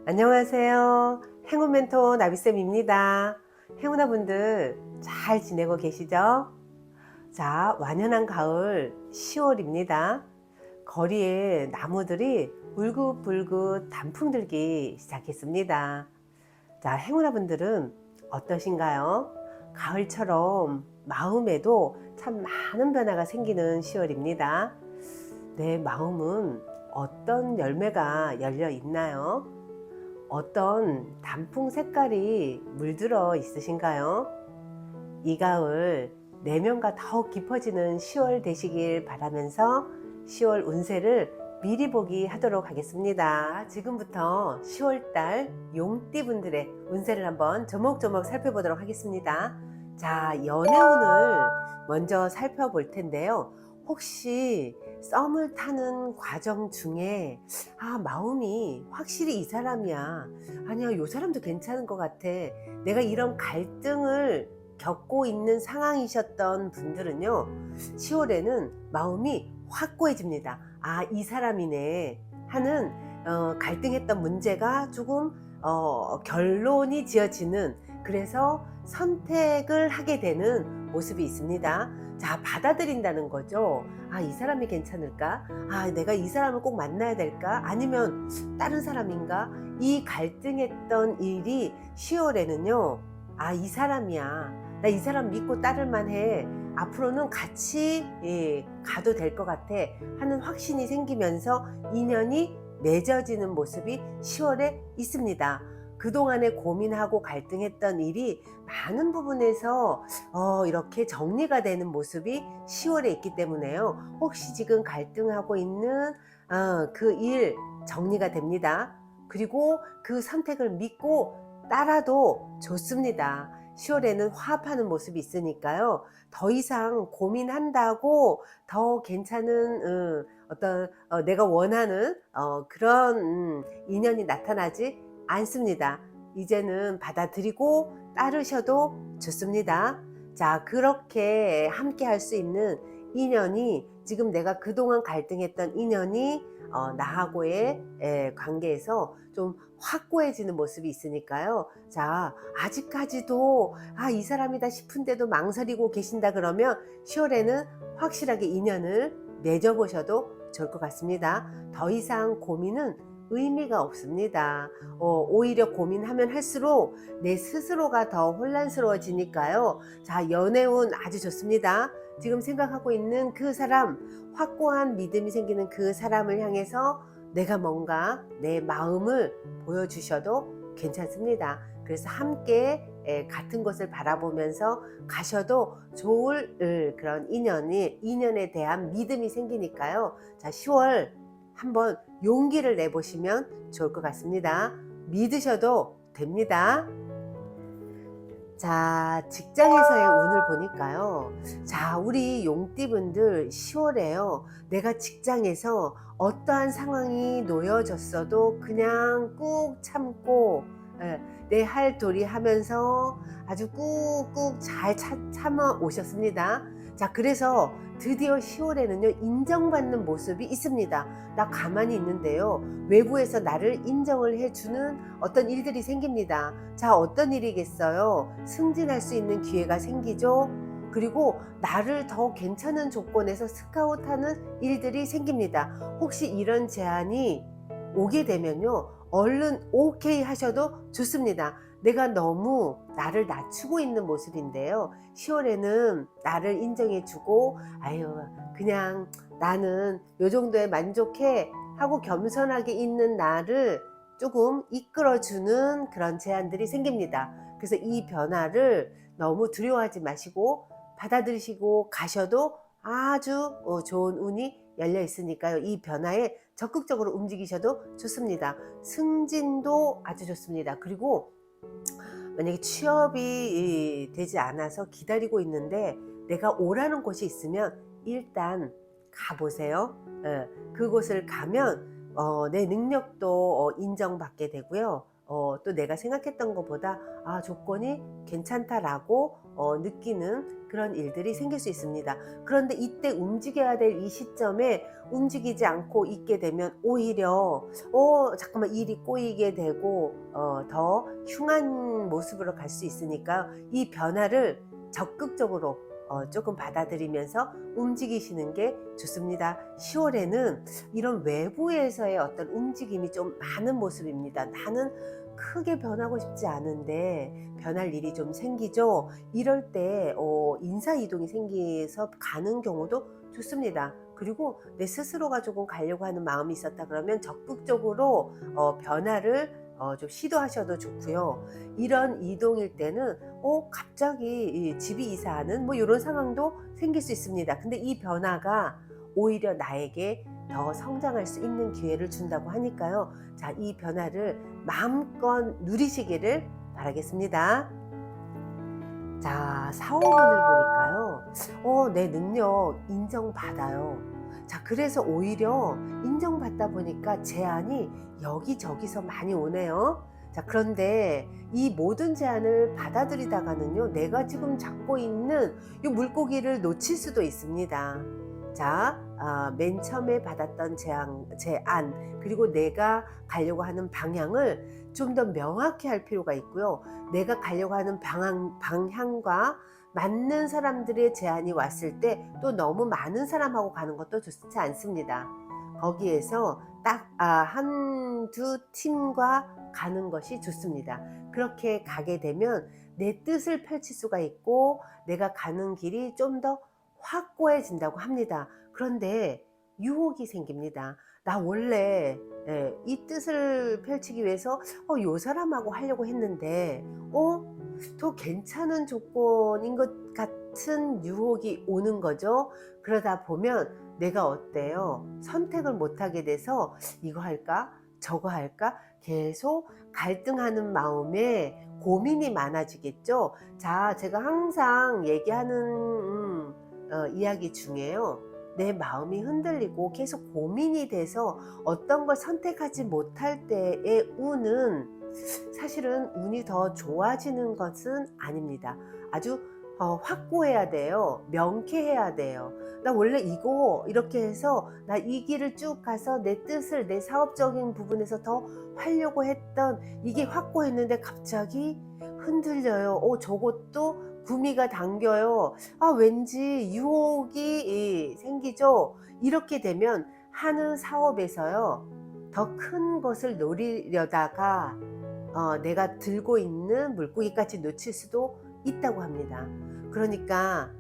안녕하세요. 행운 멘토 나비쌤입니다. 행운아 분들 잘 지내고 계시죠? 자, 완연한 가을 10월입니다. 거리에 나무들이 울긋불긋 단풍 들기 시작했습니다. 자, 행운아 분들은 어떠신가요? 가을처럼 마음에도 참 많은 변화가 생기는 10월입니다. 내 마음은 어떤 열매가 열려 있나요? 어떤 단풍 색깔이 물들어 있으신가요? 이 가을 내면과 더욱 깊어지는 10월 되시길 바라면서 10월 운세를 미리 보기 하도록 하겠습니다. 지금부터 10월달 용띠분들의 운세를 한번 조목조목 살펴보도록 하겠습니다. 자, 연애운을 먼저 살펴볼 텐데요. 혹시 썸을 타는 과정 중에 마음이 확실히 이 사람이야, 아니야 요 사람도 괜찮은 것 같아, 내가 이런 갈등을 겪고 있는 상황이셨던 분들은요, 10월에는 마음이 확고해집니다. 이 사람이네 하는 갈등했던 문제가 조금 결론이 지어지는, 그래서 선택을 하게 되는 모습이 있습니다. 자, 받아들인다는 거죠. 이 사람이 괜찮을까? 내가 이 사람을 꼭 만나야 될까? 아니면 다른 사람인가? 이 갈등했던 일이 10월에는요, 이 사람이야, 나 이 사람 믿고 따를만 해, 앞으로는 같이 가도 될 것 같아 하는 확신이 생기면서 인연이 맺어지는 모습이 10월에 있습니다. 그동안에 고민하고 갈등했던 일이 많은 부분에서 이렇게 정리가 되는 모습이 10월에 있기 때문에요. 혹시 지금 갈등하고 있는 그 일 정리가 됩니다. 그리고 그 선택을 믿고 따라도 좋습니다. 10월에는 화합하는 모습이 있으니까요. 더 이상 고민한다고 더 괜찮은 어떤 내가 원하는 그런 인연이 나타나지 않습니다. 이제는 받아들이고 따르셔도 좋습니다. 자, 그렇게 함께 할 수 있는 인연이, 지금 내가 그동안 갈등했던 인연이 나하고의 관계에서 좀 확고해지는 모습이 있으니까요. 자, 아직까지도 이 사람이다 싶은데도 망설이고 계신다 그러면 10월에는 확실하게 인연을 맺어보셔도 좋을 것 같습니다. 더 이상 고민은 의미가 없습니다. 오히려 고민하면 할수록 내 스스로가 더 혼란스러워지니까요. 자, 연애운 아주 좋습니다. 지금 생각하고 있는 그 사람, 확고한 믿음이 생기는 그 사람을 향해서 내가 뭔가 내 마음을 보여주셔도 괜찮습니다. 그래서 함께 같은 것을 바라보면서 가셔도 좋을 그런 인연에 대한 믿음이 생기니까요. 자, 10월 한번 용기를 내보시면 좋을 것 같습니다. 믿으셔도 됩니다. 자, 직장에서의 운을 보니까요. 자, 우리 용띠분들 10월에요. 내가 직장에서 어떠한 상황이 놓여졌어도 그냥 꾹 참고 내 할 도리 하면서 아주 꾹꾹 잘 참아 오셨습니다. 자, 그래서 드디어 10월에는요, 인정받는 모습이 있습니다. 나 가만히 있는데요, 외부에서 나를 인정을 해주는 어떤 일들이 생깁니다. 자, 어떤 일이겠어요? 승진할 수 있는 기회가 생기죠. 그리고 나를 더 괜찮은 조건에서 스카우트하는 일들이 생깁니다. 혹시 이런 제안이 오게 되면요, 얼른 오케이 하셔도 좋습니다. 내가 너무 나를 낮추고 있는 모습인데요, 10월에는 나를 인정해주고 그냥 나는 요 정도에 만족해 하고 겸손하게 있는 나를 조금 이끌어주는 그런 제안들이 생깁니다. 그래서 이 변화를 너무 두려워하지 마시고 받아들이시고 가셔도 아주 좋은 운이 열려 있으니까요. 이 변화에 적극적으로 움직이셔도 좋습니다. 승진도 아주 좋습니다. 그리고 만약에 취업이 되지 않아서 기다리고 있는데 내가 오라는 곳이 있으면 일단 가보세요. 그곳을 가면 내 능력도 인정받게 되고요. 또 내가 생각했던 것보다 조건이 괜찮다라고 느끼는 그런 일들이 생길 수 있습니다. 그런데 이때 움직여야 될 이 시점에 움직이지 않고 있게 되면 오히려 잠깐만 일이 꼬이게 되고 더 흉한 모습으로 갈 수 있으니까 이 변화를 적극적으로 조금 받아들이면서 움직이시는 게 좋습니다. 10월에는 이런 외부에서의 어떤 움직임이 좀 많은 모습입니다. 나는 크게 변하고 싶지 않은데 변할 일이 좀 생기죠. 이럴 때 인사이동이 생겨서 가는 경우도 좋습니다. 그리고 내 스스로가 조금 가려고 하는 마음이 있었다 그러면 적극적으로 변화를 좀 시도하셔도 좋고요. 이런 이동일 때는 갑자기 이 집이 이사하는 뭐 이런 상황도 생길 수 있습니다. 근데 이 변화가 오히려 나에게 더 성장할 수 있는 기회를 준다고 하니까요. 자, 이 변화를 마음껏 누리시기를 바라겠습니다. 자, 사업운을 보니까요. 내 능력 인정받아요. 자, 그래서 오히려 인정받다 보니까 제안이 여기저기서 많이 오네요. 자, 그런데 이 모든 제안을 받아들이다가는요, 내가 지금 잡고 있는 이 물고기를 놓칠 수도 있습니다. 자, 맨 처음에 받았던 제안, 그리고 내가 가려고 하는 방향을 좀 더 명확히 할 필요가 있고요. 내가 가려고 하는 방향과 맞는 사람들의 제안이 왔을 때 또 너무 많은 사람하고 가는 것도 좋지 않습니다. 거기에서 딱 한두 팀과 가는 것이 좋습니다. 그렇게 가게 되면 내 뜻을 펼칠 수가 있고 내가 가는 길이 좀 더 확고해진다고 합니다. 그런데 유혹이 생깁니다. 나 원래 이 뜻을 펼치기 위해서 요 사람하고 하려고 했는데 더 괜찮은 조건인 것 같은 유혹이 오는 거죠. 그러다 보면 내가 어때요? 선택을 못하게 돼서 이거 할까? 저거 할까? 계속 갈등하는 마음에 고민이 많아지겠죠. 자, 제가 항상 얘기하는 이야기 중에요. 내 마음이 흔들리고 계속 고민이 돼서 어떤 걸 선택하지 못할 때의 운은 사실은 운이 더 좋아지는 것은 아닙니다. 아주 확고해야 돼요. 명쾌해야 돼요. 나 원래 이거 이렇게 해서 나 이 길을 쭉 가서 내 뜻을 내 사업적인 부분에서 더 하려고 했던 이게 확고했는데 갑자기 흔들려요. 저것도 구미가 당겨요. 왠지 유혹이 생기죠. 이렇게 되면 하는 사업에서요, 더 큰 것을 노리려다가 내가 들고 있는 물고기까지 놓칠 수도 있다고 합니다. 그러니까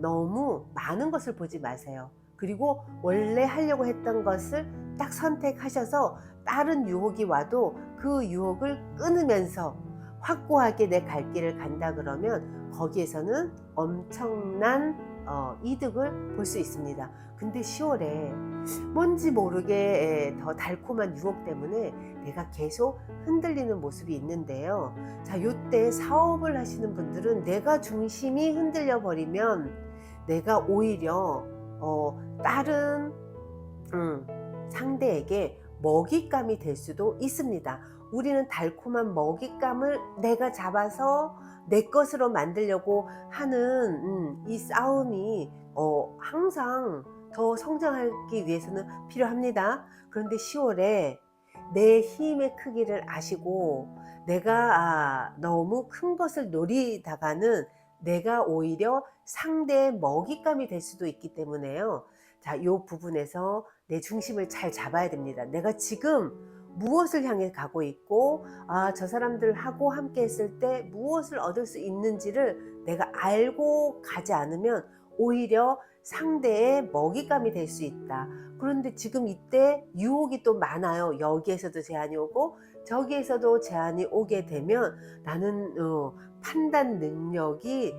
너무 많은 것을 보지 마세요. 그리고 원래 하려고 했던 것을 딱 선택하셔서 다른 유혹이 와도 그 유혹을 끊으면서 확고하게 내 갈 길을 간다 그러면 거기에서는 엄청난 이득을 볼 수 있습니다. 근데 10월에 뭔지 모르게 더 달콤한 유혹 때문에 내가 계속 흔들리는 모습이 있는데요. 자, 요때 사업을 하시는 분들은 내가 중심이 흔들려 버리면 내가 오히려 다른 상대에게 먹잇감이 될 수도 있습니다. 우리는 달콤한 먹잇감을 내가 잡아서 내 것으로 만들려고 하는 이 싸움이 항상 더 성장하기 위해서는 필요합니다. 그런데 10월에 내 힘의 크기를 아시고 내가 너무 큰 것을 노리다가는 내가 오히려 상대의 먹잇감이 될 수도 있기 때문에요. 자, 이 부분에서 내 중심을 잘 잡아야 됩니다. 내가 지금 무엇을 향해 가고 있고 저 사람들하고 함께 했을 때 무엇을 얻을 수 있는지를 내가 알고 가지 않으면 오히려 상대의 먹잇감이 될 수 있다. 그런데 지금 이때 유혹이 또 많아요. 여기에서도 제안이 오고 저기에서도 제안이 오게 되면 나는 판단 능력이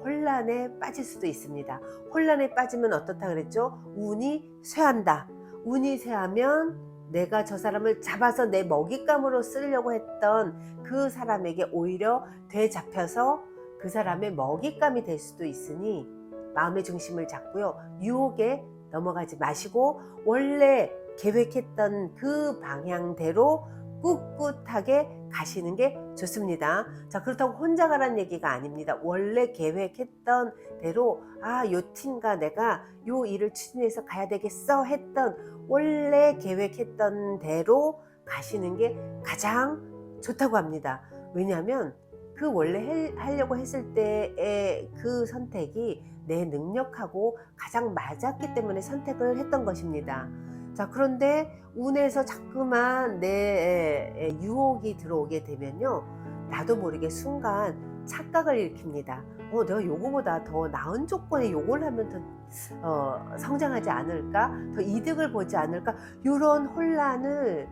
혼란에 빠질 수도 있습니다. 혼란에 빠지면 어떻다 그랬죠? 운이 쇠한다. 운이 쇠하면 내가 저 사람을 잡아서 내 먹잇감으로 쓰려고 했던 그 사람에게 오히려 되잡혀서 그 사람의 먹잇감이 될 수도 있으니 마음의 중심을 잡고요. 유혹에 넘어가지 마시고 원래 계획했던 그 방향대로 꿋꿋하게 가시는 게 좋습니다. 자, 그렇다고 혼자 가라는 얘기가 아닙니다. 원래 계획했던 대로 요 팀과 내가 요 일을 추진해서 가야 되겠어 했던 원래 계획했던 대로 가시는 게 가장 좋다고 합니다. 왜냐하면 그 원래 하려고 했을 때의 그 선택이 내 능력하고 가장 맞았기 때문에 선택을 했던 것입니다. 자, 그런데 운에서 자꾸만 내 유혹이 들어오게 되면요, 나도 모르게 순간 착각을 일으킵니다. 내가 요거보다 더 나은 조건에 요걸 하면 더 성장하지 않을까? 더 이득을 보지 않을까? 요런 혼란을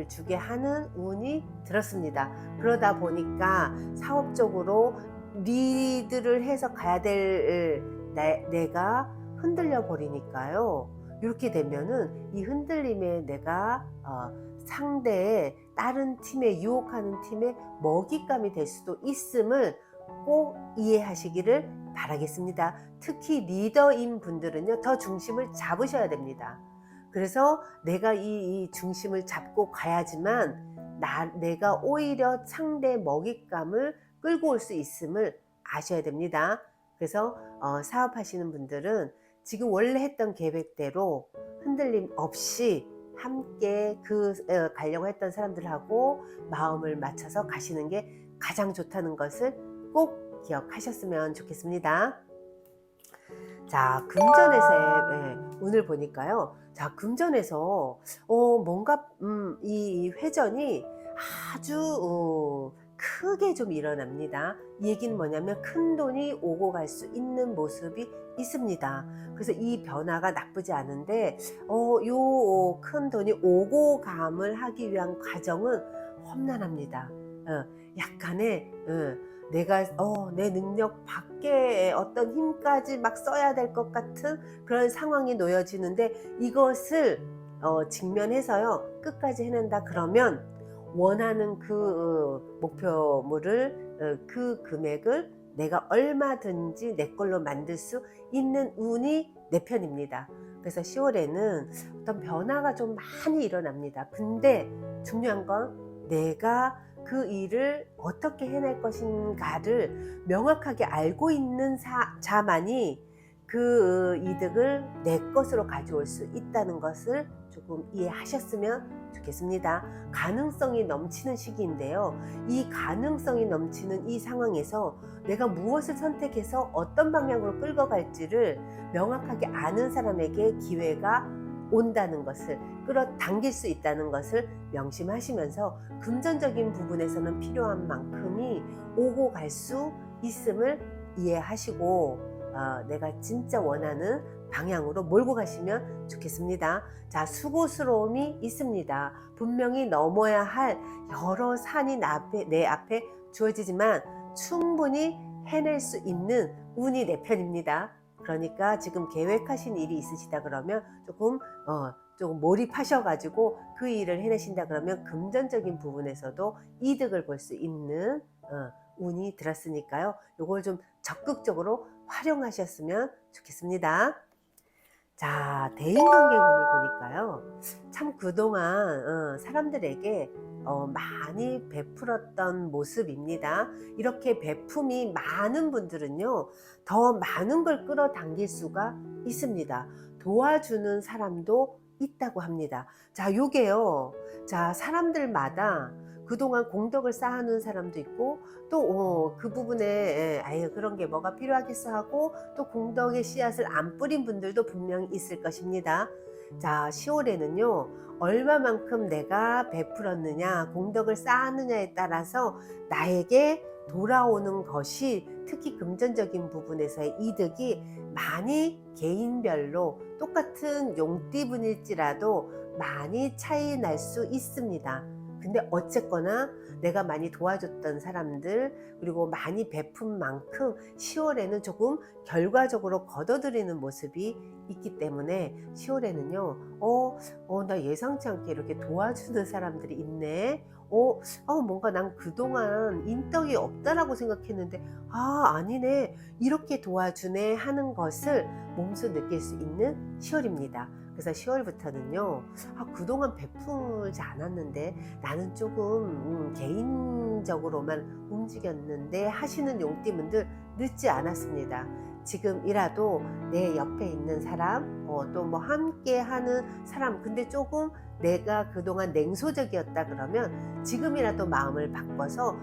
주게 하는 운이 들었습니다. 그러다 보니까 사업적으로 리드를 해서 가야 될 내가 흔들려 버리니까요. 이렇게 되면은 이 흔들림에 내가 상대의 다른 팀에 유혹하는 팀의 먹잇감이 될 수도 있음을 꼭 이해하시기를 바라겠습니다. 특히 리더인 분들은요, 더 중심을 잡으셔야 됩니다. 그래서 내가 이 중심을 잡고 가야지만 내가 오히려 상대의 먹잇감을 끌고 올 수 있음을 아셔야 됩니다. 그래서 사업하시는 분들은 지금 원래 했던 계획대로 흔들림 없이 함께 가려고 했던 사람들하고 마음을 맞춰서 가시는 게 가장 좋다는 것을 꼭 기억하셨으면 좋겠습니다. 자, 금전에서의 운을 보니까요. 자, 금전에서 뭔가 이 회전이 아주 크게 좀 일어납니다. 이 얘기는 뭐냐면 큰 돈이 오고 갈 수 있는 모습이 있습니다. 그래서 이 변화가 나쁘지 않은데 요 큰 돈이 오고 감을 하기 위한 과정은 험난합니다. 약간의 내가 내 능력 밖에 어떤 힘까지 막 써야 될 것 같은 그런 상황이 놓여지는데, 이것을 직면해서요 끝까지 해낸다 그러면 원하는 그 목표물을 그 금액을 내가 얼마든지 내 걸로 만들 수 있는 운이 내 편입니다. 그래서 10월에는 어떤 변화가 좀 많이 일어납니다. 근데 중요한 건 내가 그 일을 어떻게 해낼 것인가를 명확하게 알고 있는 자만이 그 이득을 내 것으로 가져올 수 있다는 것을 조금 이해하셨으면 좋겠습니다. 가능성이 넘치는 시기인데요. 이 가능성이 넘치는 이 상황에서 내가 무엇을 선택해서 어떤 방향으로 끌고 갈지를 명확하게 아는 사람에게 기회가 온다는 것을, 끌어당길 수 있다는 것을 명심하시면서 금전적인 부분에서는 필요한 만큼이 오고 갈 수 있음을 이해하시고 내가 진짜 원하는 방향으로 몰고 가시면 좋겠습니다. 자, 수고스러움이 있습니다. 분명히 넘어야 할 여러 산이 내 앞에 주어지지만 충분히 해낼 수 있는 운이 내 편입니다. 그러니까 지금 계획하신 일이 있으시다 그러면 조금 몰입하셔가지고 그 일을 해내신다 그러면 금전적인 부분에서도 이득을 볼 수 있는 운이 들었으니까요. 요걸 좀 적극적으로 활용하셨으면 좋겠습니다. 자, 대인관계 운을 보니까요. 참 그동안 사람들에게 많이 베풀었던 모습입니다. 이렇게 베품이 많은 분들은요, 더 많은 걸 끌어당길 수가 있습니다. 도와주는 사람도 있다고 합니다. 자, 요게요. 자, 사람들마다 그동안 공덕을 쌓아놓은 사람도 있고, 또 그 부분에 아유 그런 게 뭐가 필요하겠어 하고 또 공덕의 씨앗을 안 뿌린 분들도 분명히 있을 것입니다. 자, 10월에는요 얼마만큼 내가 베풀었느냐, 공덕을 쌓았느냐에 따라서 나에게 돌아오는 것이, 특히 금전적인 부분에서의 이득이 많이 개인별로 똑같은 용띠분일지라도 많이 차이 날 수 있습니다. 근데 어쨌거나 내가 많이 도와줬던 사람들, 그리고 많이 베푼 만큼 10월에는 조금 결과적으로 거둬들이는 모습이 있기 때문에 10월에는요 나 예상치 않게 이렇게 도와주는 사람들이 있네, 뭔가 난 그동안 인덕이 없다라고 생각했는데, 아니네. 이렇게 도와주네 하는 것을 몸소 느낄 수 있는 10월입니다. 그래서 10월부터는요, 그동안 베풀지 않았는데 나는 조금 개인적으로만 움직였는데 하시는 용띠분들 늦지 않았습니다. 지금이라도 내 옆에 있는 사람, 또 뭐 함께 하는 사람, 근데 조금 내가 그동안 냉소적이었다 그러면 지금이라도 마음을 바꿔서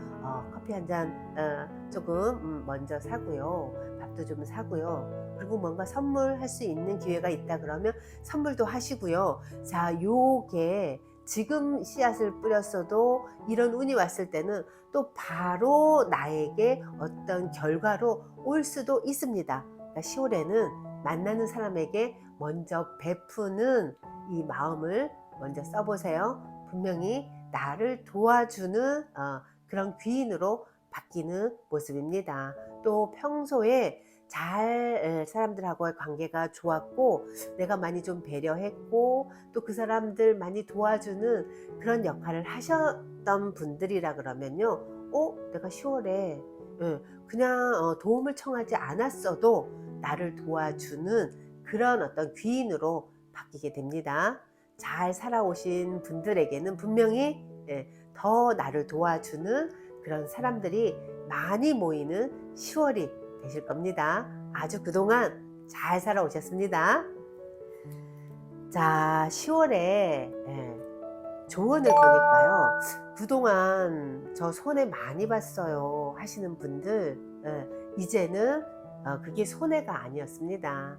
커피 한 잔 조금 먼저 사고요. 밥도 좀 사고요. 그리고 뭔가 선물할 수 있는 기회가 있다 그러면 선물도 하시고요. 자, 요게 지금 씨앗을 뿌렸어도 이런 운이 왔을 때는 또 바로 나에게 어떤 결과로 올 수도 있습니다. 그러니까 10월에는 만나는 사람에게 먼저 베푸는 이 마음을 먼저 써보세요. 분명히 나를 도와주는 그런 귀인으로 바뀌는 모습입니다. 또 평소에 잘 사람들하고의 관계가 좋았고 내가 많이 좀 배려했고 또 그 사람들 많이 도와주는 그런 역할을 하셨던 분들이라 그러면요, 내가 10월에 그냥 도움을 청하지 않았어도 나를 도와주는 그런 어떤 귀인으로 바뀌게 됩니다. 잘 살아오신 분들에게는 분명히 더 나를 도와주는 그런 사람들이 많이 모이는 10월이 되실 겁니다. 아주 그동안 잘 살아오셨습니다. 자, 10월에 조언을 보니까요, 그동안 저 손해 많이 봤어요 하시는 분들, 이제는 그게 손해가 아니었습니다.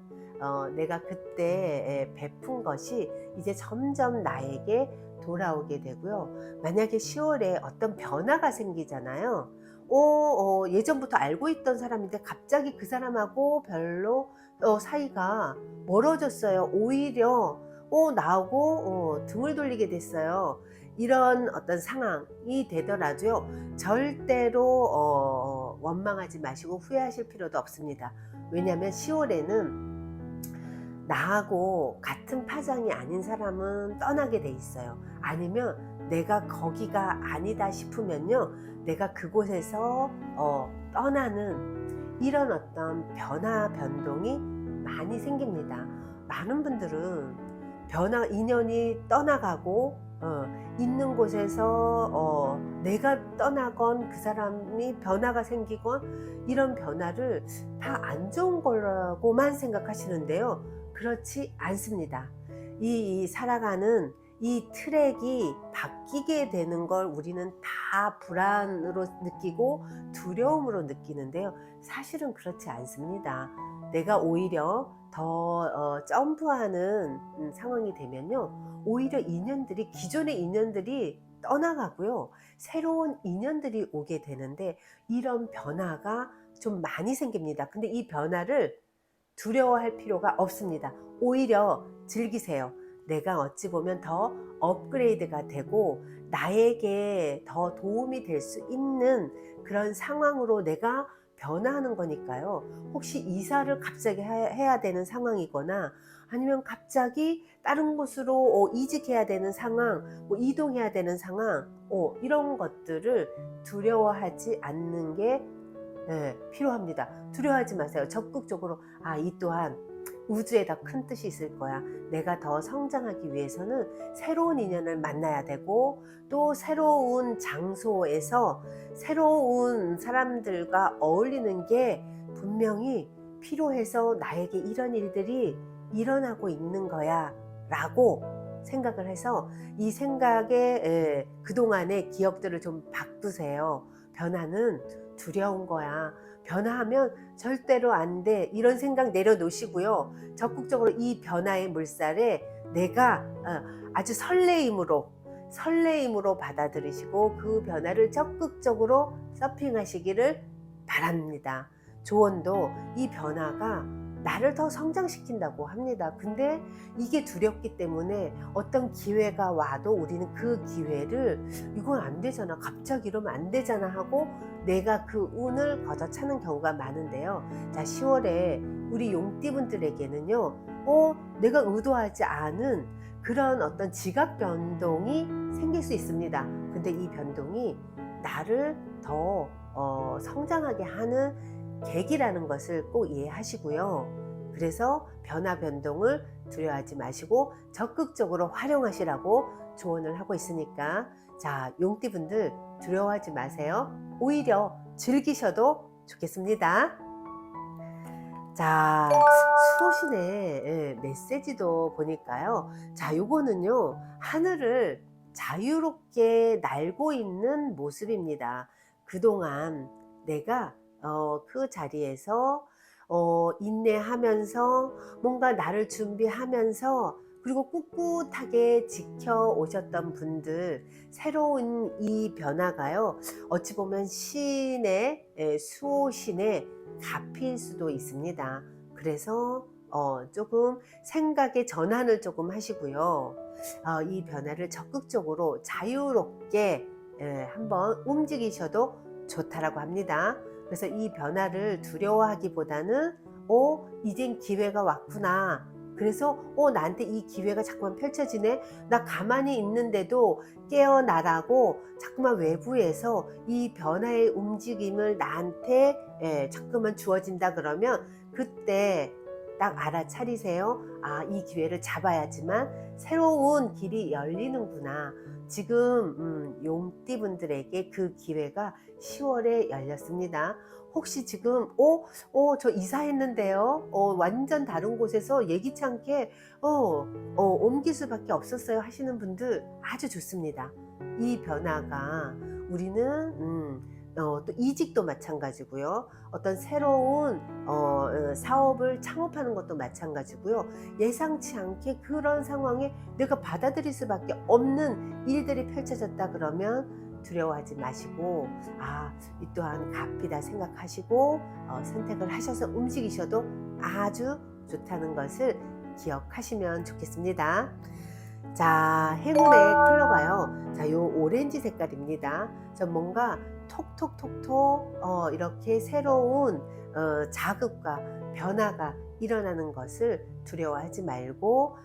내가 그때 베푼 것이 이제 점점 나에게 돌아오게 되고요. 만약에 10월에 어떤 변화가 생기잖아요. 예전부터 알고 있던 사람인데 갑자기 그 사람하고 별로 사이가 멀어졌어요. 오히려 나하고 등을 돌리게 됐어요. 이런 어떤 상황이 되더라도요, 절대로 원망하지 마시고 후회하실 필요도 없습니다. 왜냐하면 10월에는 나하고 같은 파장이 아닌 사람은 떠나게 돼 있어요. 아니면 내가 거기가 아니다 싶으면요, 내가 그곳에서 떠나는 이런 어떤 변화 변동이 많이 생깁니다. 많은 분들은 인연이 떠나가고 있는 곳에서 내가 떠나건 그 사람이 변화가 생기건 이런 변화를 다 안 좋은 거라고만 생각하시는데요, 그렇지 않습니다. 이 살아가는 이 트랙이 바뀌게 되는 걸 우리는 다 불안으로 느끼고 두려움으로 느끼는데요, 사실은 그렇지 않습니다. 내가 오히려 더 점프하는 상황이 되면요, 오히려 기존의 인연들이 떠나가고요, 새로운 인연들이 오게 되는데 이런 변화가 좀 많이 생깁니다. 근데 이 변화를 두려워할 필요가 없습니다. 오히려 즐기세요. 내가 어찌 보면 더 업그레이드가 되고 나에게 더 도움이 될 수 있는 그런 상황으로 내가 변화하는 거니까요. 혹시 이사를 갑자기 해야 되는 상황이거나 아니면 갑자기 다른 곳으로 이직해야 되는 상황, 뭐 이동해야 되는 상황, 이런 것들을 두려워하지 않는 게 필요합니다. 두려워하지 마세요. 적극적으로 이 또한 우주에 더 큰 뜻이 있을 거야. 내가 더 성장하기 위해서는 새로운 인연을 만나야 되고 또 새로운 장소에서 새로운 사람들과 어울리는 게 분명히 필요해서 나에게 이런 일들이 일어나고 있는 거야 라고 생각을 해서 이 생각에 그동안의 기억들을 좀 바꾸세요. 변화는 두려운 거야. 변화하면 절대로 안 돼. 이런 생각 내려놓으시고요. 적극적으로 이 변화의 물살에 내가 아주 설레임으로 받아들이시고 그 변화를 적극적으로 서핑하시기를 바랍니다. 조언도 이 변화가 나를 더 성장시킨다고 합니다. 근데 이게 두렵기 때문에 어떤 기회가 와도 우리는 그 기회를 이건 안 되잖아, 갑자기 이러면 안 되잖아 하고 내가 그 운을 걷어차는 경우가 많은데요. 자, 10월에 우리 용띠분들에게는요, 내가 의도하지 않은 그런 어떤 지각 변동이 생길 수 있습니다. 근데 이 변동이 나를 더 성장하게 하는 계기라는 것을 꼭 이해하시고요. 그래서 변화 변동을 두려워하지 마시고 적극적으로 활용하시라고 조언을 하고 있으니까, 자, 용띠분들 두려워하지 마세요. 오히려 즐기셔도 좋겠습니다. 자, 수호신의 메시지도 보니까요. 자, 요거는요, 하늘을 자유롭게 날고 있는 모습입니다. 그동안 내가 그 자리에서 인내하면서 뭔가 나를 준비하면서 그리고 꿋꿋하게 지켜오셨던 분들, 새로운 이 변화가요, 어찌 보면 수호신의 갚일 수도 있습니다. 그래서 조금 생각의 전환을 조금 하시고요. 이 변화를 적극적으로 자유롭게 한번 움직이셔도 좋다라고 합니다. 그래서 이 변화를 두려워하기보다는 이젠 기회가 왔구나. 그래서 나한테 이 기회가 자꾸만 펼쳐지네. 나 가만히 있는데도 깨어나라고 자꾸만 외부에서 이 변화의 움직임을 나한테 자꾸만 주어진다 그러면 그때 딱 알아차리세요. 아, 이 기회를 잡아야지만 새로운 길이 열리는구나. 지금 용띠분들에게 그 기회가 10월에 열렸습니다. 혹시 지금 저 이사했는데요. 완전 다른 곳에서 예기치 않게 옮길 수밖에 없었어요 하시는 분들 아주 좋습니다. 이 변화가 우리는 또 이직도 마찬가지고요. 어떤 새로운 사업을 창업하는 것도 마찬가지고요. 예상치 않게 그런 상황에 내가 받아들일 수밖에 없는 일들이 펼쳐졌다 그러면 두려워하지 마시고, 이 또한 값이다 생각하시고 선택을 하셔서 움직이셔도 아주 좋다는 것을 기억하시면 좋겠습니다. 자, 행운의 컬러가요. 자, 요 오렌지 색깔입니다. 뭔가 톡톡톡톡 이렇게 새로운 자극과 변화가 일어나는 것을 두려워하지 말고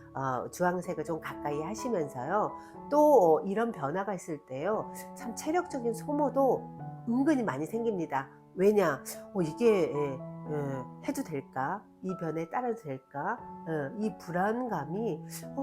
주황색을 좀 가까이 하시면서요. 또 이런 변화가 있을 때요, 참 체력적인 소모도 은근히 많이 생깁니다. 왜냐? 이게 해도 될까? 이 변화에 따라도 될까? 이 불안감이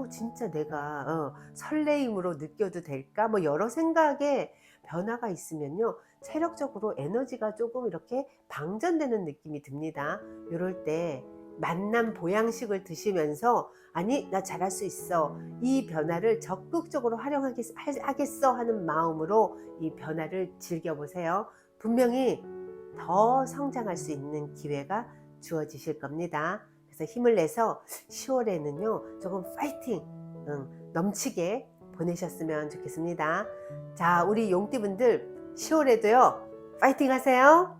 진짜 내가 설레임으로 느껴도 될까? 뭐 여러 생각에 변화가 있으면요, 체력적으로 에너지가 조금 이렇게 방전되는 느낌이 듭니다. 이럴 때 만남 보양식을 드시면서 아니, 나 잘할 수 있어, 이 변화를 적극적으로 활용하겠어 하는 마음으로 이 변화를 즐겨보세요. 분명히 더 성장할 수 있는 기회가 주어지실 겁니다. 그래서 힘을 내서 10월에는요 조금 파이팅 넘치게 보내셨으면 좋겠습니다. 자, 우리 용띠분들 10월에도요 파이팅 하세요.